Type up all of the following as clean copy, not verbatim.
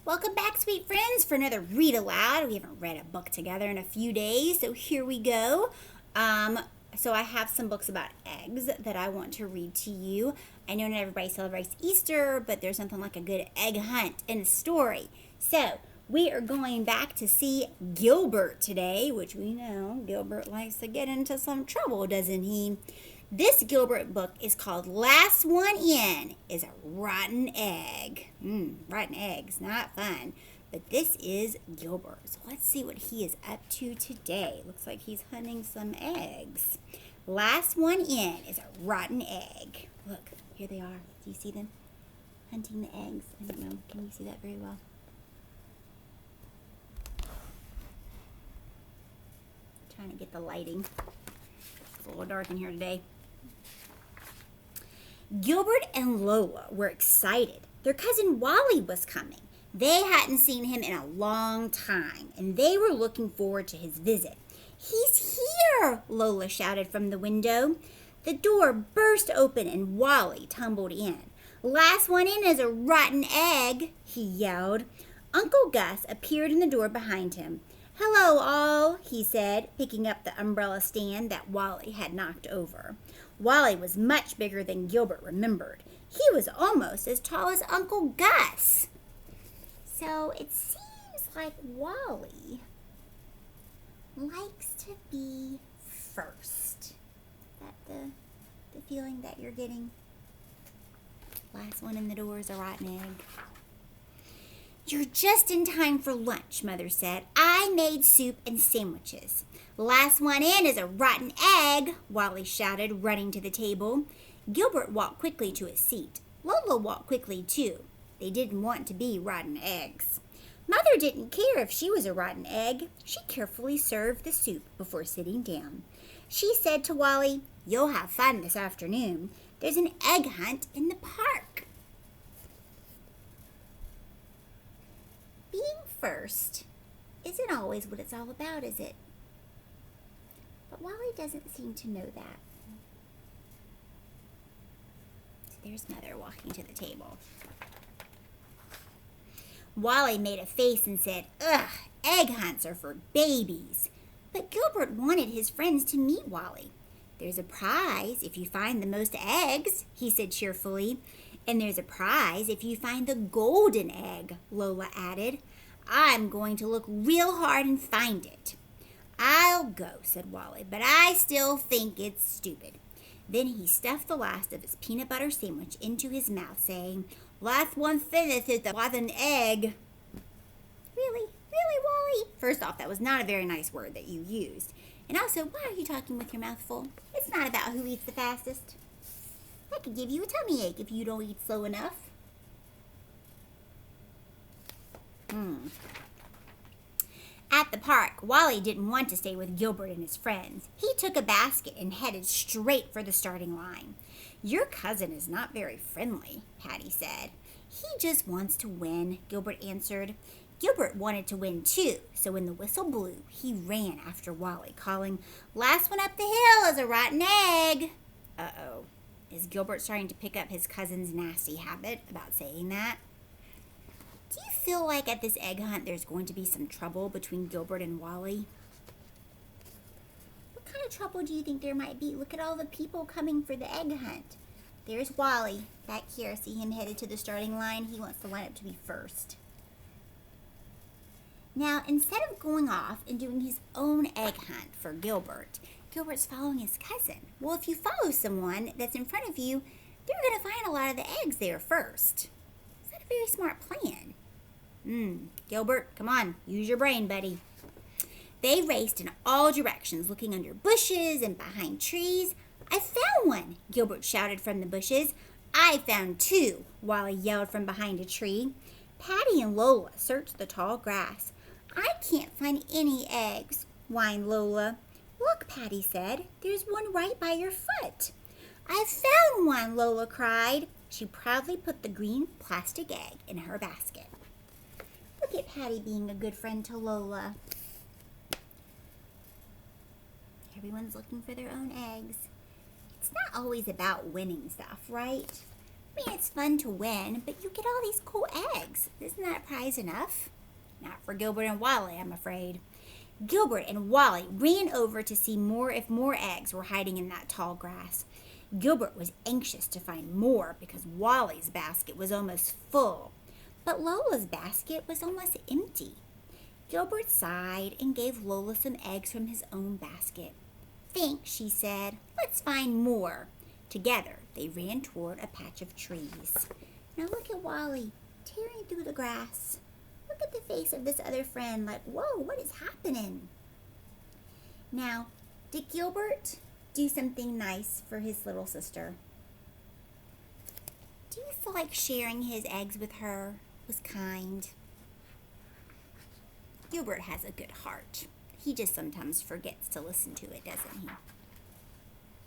Welcome back, sweet friends, for another read aloud. We haven't read a book together in a few days, so here we go. So I have some books about eggs that I want to read to you. I know not everybody celebrates Easter, but there's something like a good egg hunt in a story. So we are going back to see Gilbert today, which we know Gilbert likes to get into some trouble, doesn't he? This Gilbert book is called Last One In is a Rotten Egg. Rotten eggs, not fun. But this is Gilbert. So let's see what he is up to today. Looks like he's hunting some eggs. Last One In is a rotten egg. Look, here they are. Do you see them? Hunting the eggs. I don't know. Can you see that very well? Trying to get the lighting. It's a little dark in here today. Gilbert and Lola were excited. Their cousin Wally was coming. They hadn't seen him in a long time, and they were looking forward to his visit. "He's here!" Lola shouted from the window. The door burst open and Wally tumbled in. "Last one in is a rotten egg," he yelled. Uncle Gus appeared in the door behind him. "Hello, all," he said, picking up the umbrella stand that Wally had knocked over. Wally was much bigger than Gilbert remembered. He was almost as tall as Uncle Gus. So it seems like Wally likes to be first. Is that the feeling that you're getting? Last one in the door is a rotten egg. "You're just in time for lunch," Mother said. "I made soup and sandwiches." "Last one in is a rotten egg," Wally shouted, running to the table. Gilbert walked quickly to his seat. Lola walked quickly, too. They didn't want to be rotten eggs. Mother didn't care if she was a rotten egg. She carefully served the soup before sitting down. She said to Wally, "You'll have fun this afternoon. There's an egg hunt in the park." Being first isn't always what it's all about, is it? But Wally doesn't seem to know that. So there's Mother walking to the table. Wally made a face and said, "Ugh, egg hunts are for babies." But Gilbert wanted his friends to meet Wally. "There's a prize if you find the most eggs," he said cheerfully. "And there's a prize if you find the golden egg," Lola added. "I'm going to look real hard and find it." "I'll go," said Wally, "but I still think it's stupid." Then he stuffed the last of his peanut butter sandwich into his mouth, saying, "Last one finished is the rotten egg." Really, Wally? First off, that was not a very nice word that you used. And also, why are you talking with your mouth full? It's not about who eats the fastest. That could give you a tummy ache if you don't eat slow enough. At the park, Wally didn't want to stay with Gilbert and his friends. He took a basket and headed straight for the starting line. "Your cousin is not very friendly," Patty said. "He just wants to win," Gilbert answered. Gilbert wanted to win too, so when the whistle blew, he ran after Wally, calling, "Last one up the hill is a rotten egg." Uh-oh. Is Gilbert starting to pick up his cousin's nasty habit about saying that? Do you feel like at this egg hunt there's going to be some trouble between Gilbert and Wally? What kind of trouble do you think there might be? Look at all the people coming for the egg hunt. There's Wally back here. See him headed to the starting line? He wants to line up to be first. Now, instead of going off and doing his own egg hunt for Gilbert's following his cousin. Well, if you follow someone that's in front of you, they're going to find a lot of the eggs there first. Is that a very smart plan? Gilbert, come on, use your brain, buddy. They raced in all directions, looking under bushes and behind trees. "I found one," Gilbert shouted from the bushes. "I found two," Wally yelled from behind a tree. Patty and Lola searched the tall grass. "I can't find any eggs," whined Lola. "Look," Patty said, "there's one right by your foot." "I found one," Lola cried. She proudly put the green plastic egg in her basket. Look at Patty being a good friend to Lola. Everyone's looking for their own eggs. It's not always about winning stuff, right? I mean, it's fun to win, but you get all these cool eggs. Isn't that prize enough? Not for Gilbert and Wally, I'm afraid. Gilbert and Wally ran over to see if more eggs were hiding in that tall grass. Gilbert was anxious to find more because Wally's basket was almost full, but Lola's basket was almost empty. Gilbert sighed and gave Lola some eggs from his own basket. "Thanks," she said. "Let's find more." Together, they ran toward a patch of trees. Now look at Wally tearing through the grass. Look at the face of this other friend like, whoa, what is happening? Now, did Gilbert do something nice for his little sister? Do you feel like sharing his eggs with her was kind? Gilbert has a good heart. He just sometimes forgets to listen to it, doesn't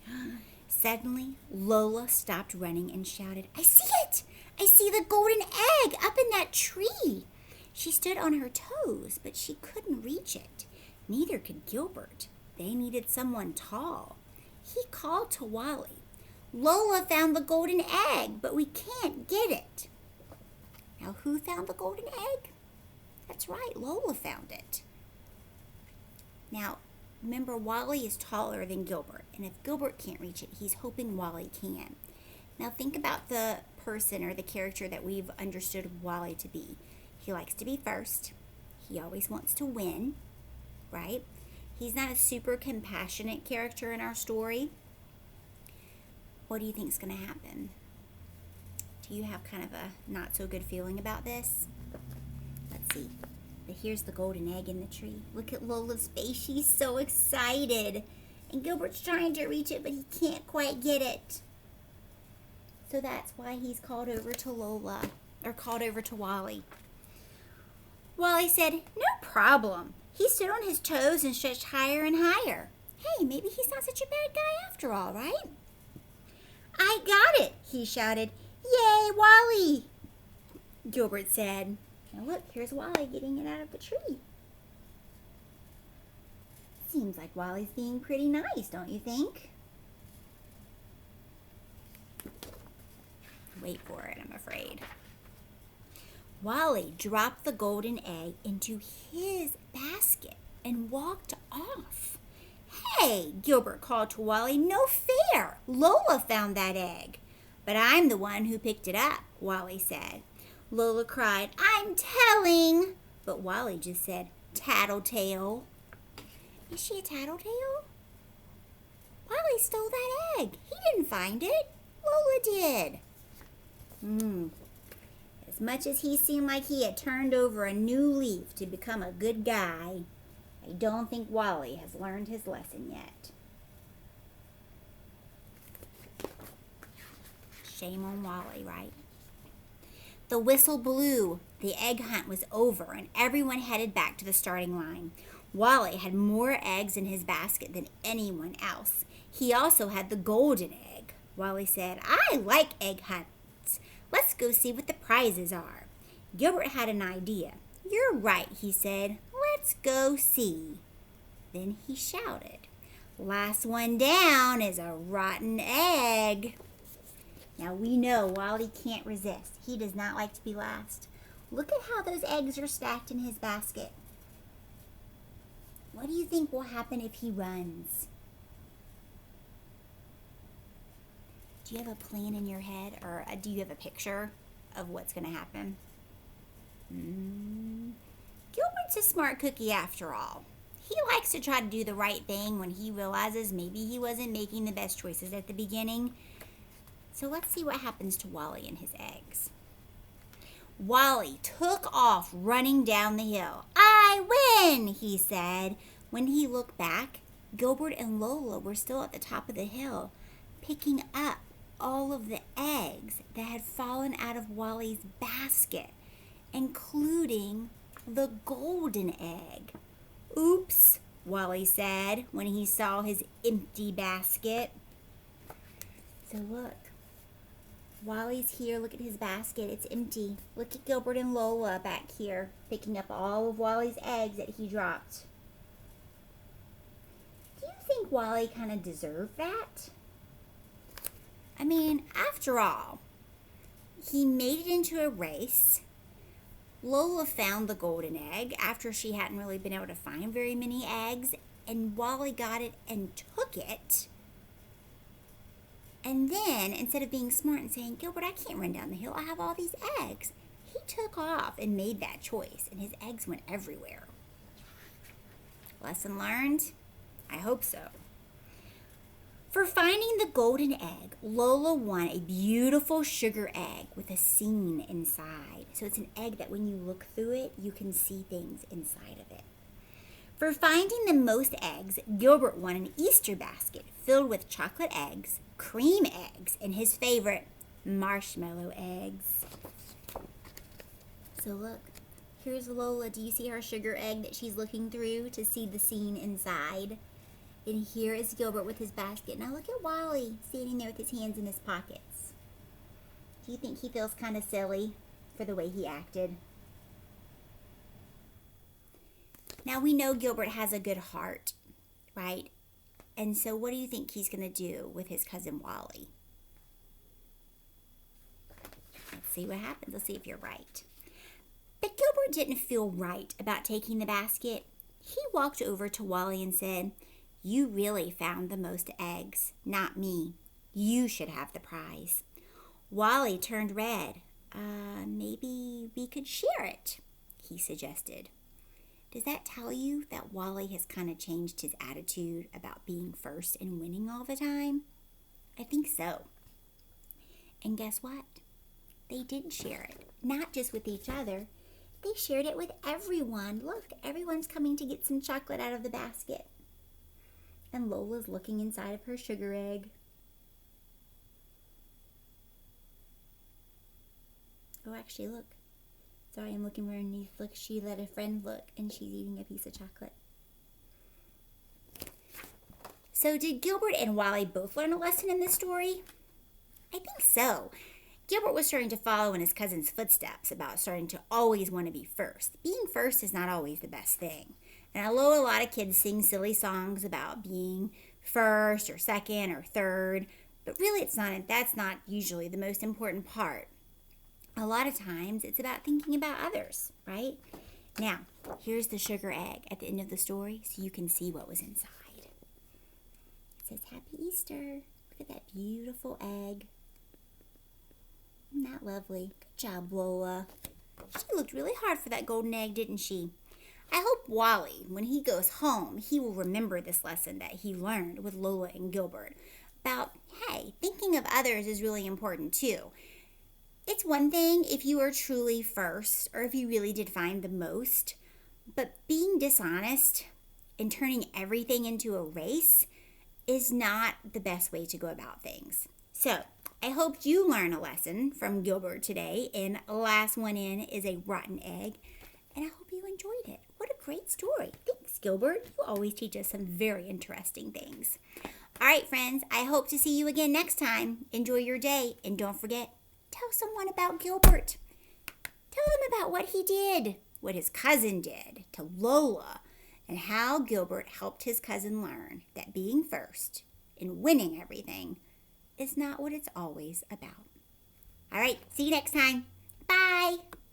he? Suddenly, Lola stopped running and shouted, "I see it! I see the golden egg up in that tree!" She stood on her toes, but she couldn't reach it. Neither could Gilbert. They needed someone tall. He called to Wally. "Lola found the golden egg, but we can't get it." Now, who found the golden egg? That's right, Lola found it. Now, remember, Wally is taller than Gilbert, and if Gilbert can't reach it, he's hoping Wally can. Now, think about the person or the character that we've understood Wally to be. He likes to be first. He always wants to win, right? He's not a super compassionate character in our story. What do you think is going to happen? Do you have kind of a not so good feeling about this? Let's see. But here's the golden egg in the tree. Look at Lola's face. She's so excited. And Gilbert's trying to reach it, but he can't quite get it. So that's why he's called over to Wally. Wally said, "No problem." He stood on his toes and stretched higher and higher. Hey, maybe he's not such a bad guy after all, right? "I got it," he shouted. "Yay, Wally!" Gilbert said. Now look, here's Wally getting it out of the tree. Seems like Wally's being pretty nice, don't you think? Wait for it, I'm afraid. Wally dropped the golden egg into his basket and walked off. "Hey," Gilbert called to Wally, "no fair. Lola found that egg." "But I'm the one who picked it up," Wally said. Lola cried, "I'm telling." But Wally just said, "Tattletale." Is she a tattletale? Wally stole that egg. He didn't find it. Lola did. As much as he seemed like he had turned over a new leaf to become a good guy, I don't think Wally has learned his lesson yet. Shame on Wally, right? The whistle blew. The egg hunt was over, and everyone headed back to the starting line. Wally had more eggs in his basket than anyone else. He also had the golden egg. Wally said, "I like egg hunts. Let's go see what the prizes are." Gilbert had an idea. "You're right," he said. "Let's go see." Then he shouted, "Last one down is a rotten egg." Now we know Wally can't resist. He does not like to be last. Look at how those eggs are stacked in his basket. What do you think will happen if he runs? Do you have a plan in your head, or do you have a picture of what's going to happen? Gilbert's a smart cookie after all. He likes to try to do the right thing when he realizes maybe he wasn't making the best choices at the beginning. So let's see what happens to Wally and his eggs. Wally took off running down the hill. "I win," he said. When he looked back, Gilbert and Lola were still at the top of the hill, picking up all of the eggs that had fallen out of Wally's basket, including the golden egg. "Oops," Wally said when he saw his empty basket. So look, Wally's here. Look at his basket. It's empty. Look at Gilbert and Lola back here, picking up all of Wally's eggs that he dropped. Do you think Wally kind of deserved that? I mean, after all, he made it into a race. Lola found the golden egg after she hadn't really been able to find very many eggs, and Wally got it and took it. And then, instead of being smart and saying, Gilbert, I can't run down the hill, I have all these eggs, he took off and made that choice, and his eggs went everywhere. Lesson learned? I hope so. For finding the golden egg, Lola won a beautiful sugar egg with a scene inside. So it's an egg that when you look through it, you can see things inside of it. For finding the most eggs, Gilbert won an Easter basket filled with chocolate eggs, cream eggs, and his favorite, marshmallow eggs. So look, here's Lola. Do you see her sugar egg that she's looking through to see the scene inside? And here is Gilbert with his basket. Now look at Wally standing there with his hands in his pockets. Do you think he feels kind of silly for the way he acted? Now we know Gilbert has a good heart, right? And so what do you think he's going to do with his cousin Wally? Let's see what happens. Let's see if you're right. But Gilbert didn't feel right about taking the basket. He walked over to Wally and said, You really found the most eggs, not me. You should have the prize. Wally turned red. Maybe we could share it, he suggested. Does that tell you that Wally has kind of changed his attitude about being first and winning all the time? I think so. And guess what? They did share it, not just with each other. They shared it with everyone. Look, everyone's coming to get some chocolate out of the basket. And Lola's looking inside of her sugar egg. Oh, actually, look. Sorry, I'm looking underneath. Look, she let a friend look, and she's eating a piece of chocolate. So did Gilbert and Wally both learn a lesson in this story? I think so. Gilbert was starting to follow in his cousin's footsteps about starting to always want to be first. Being first is not always the best thing. And although a lot of kids sing silly songs about being first or second or third, but really that's not usually the most important part. A lot of times it's about thinking about others, right? Now, here's the sugar egg at the end of the story so you can see what was inside. It says, Happy Easter. Look at that beautiful egg. Isn't that lovely? Good job, Lola. She looked really hard for that golden egg, didn't she? I hope Wally, when he goes home, he will remember this lesson that he learned with Lola and Gilbert about, hey, thinking of others is really important too. It's one thing if you are truly first or if you really did find the most, but being dishonest and turning everything into a race is not the best way to go about things. So I hope you learn a lesson from Gilbert today, and last one in is a rotten egg, and I hope you enjoyed it. What a great story. Thanks, Gilbert. You always teach us some very interesting things. All right, friends, I hope to see you again next time. Enjoy your day, and don't forget, tell someone about Gilbert. Tell them about what he did, what his cousin did to Lola, and how Gilbert helped his cousin learn that being first and winning everything is not what it's always about. All right, see you next time. Bye.